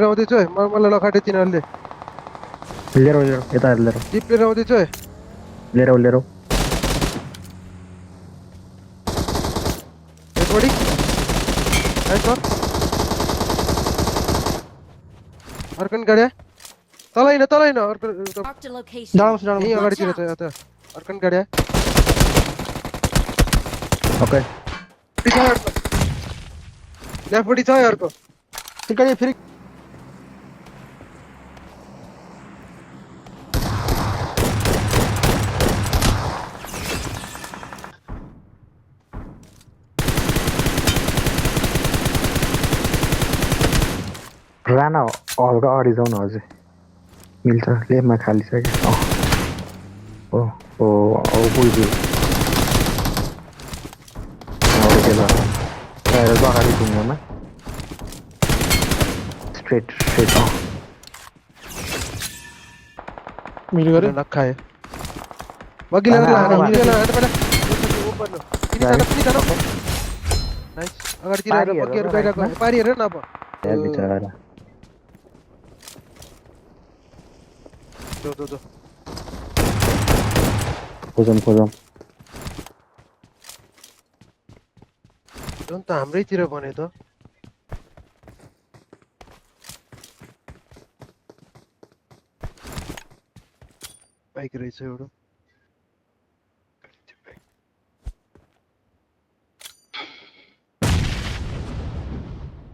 आउँदैछ है मलाई लखाटे तिनीहरूले लिएर यता लिएर जिप लिएर आउँदैछ है लिएर एकपट्टि आइस अर्कन गाड्या तल हैन अर्को यही अगाडितिर छ यता अर्कन गाड्या ओके लेफ्टपट्टि छ है अर्को गाडी फेरि राना हल्का अगाडि जाउँ न अझै मिल्छ लेफमा खाली छ कि ओ ओ ओ पुग्यो अगाडि ढुङ्गामा स्ट्रेट मिल गरे नखाए बगिला ओपन नाइस अगाडितिर बगिहरु गइराको पारी हेर न अब बिचारा दो खोजम जुन त हाम्रैतिर भने त बाइक रहेछ एउटा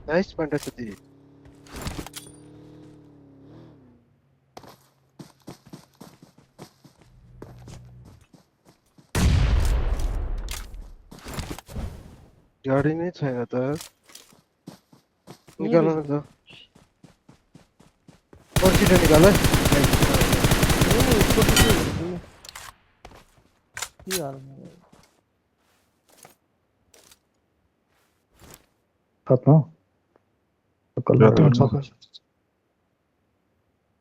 नाइस पाण्डा सती गाडी नै छैन त निकाल न त पर्सिट निकाल है खत्म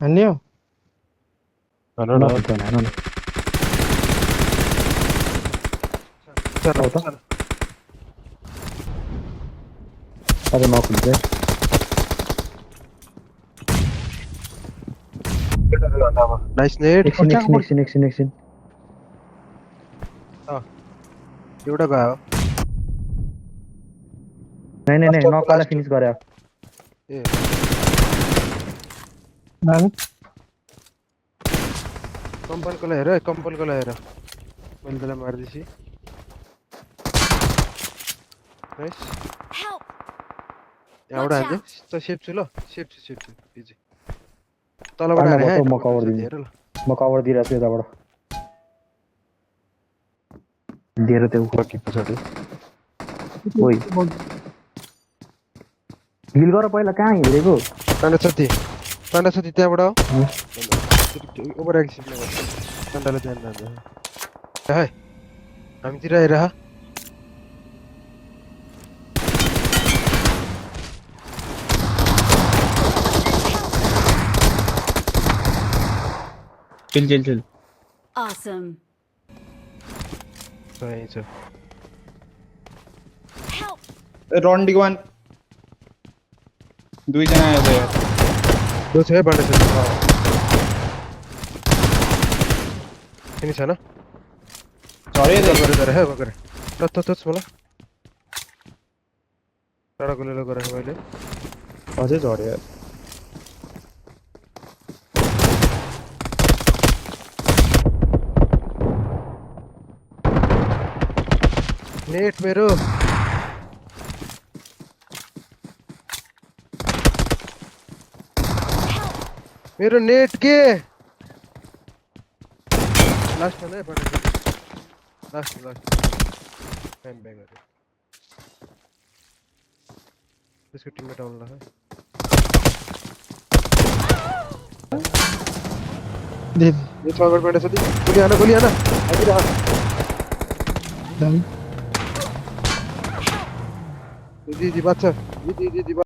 अन्य अरे नॉक हुँदै नाइस नेट एकछिन एउटा गयो नहीं नॉक वाला फिनिश गरे ए कम्पलको हेर मैले त्यसलाई मार्दैछु नाइस एउटा हान्दै त सेफ छु ल सेफ छु इजी तलबाट हाने है म कभर दिइरहेको छु यताबाट दिएर त्यो बाकी पछाडी ओइ हिल गर पहिला कहाँ हिँडेको पाण्डा साथी त्यहाँबाट आऊ ओभर एक्सिट नगर पाण्डाले ध्यान नदिए है हामीतिर आइरह Chill. Awesome. सही छ Round one. दुईजना आयो यार दो छ पाण्डा साथी फिनिश है ना झरे गरे है गरे त मलाई टाढा गोलेलो गरे मैले अझै झरे यार नेट मेरो नेट के लास्ट है पड़े लास्ट टाइम बैग है इसको टीममेट डाउन रहा है दे ये फॉरवर्ड पड़े सदी गोली आना अभी रहा जी बात है जी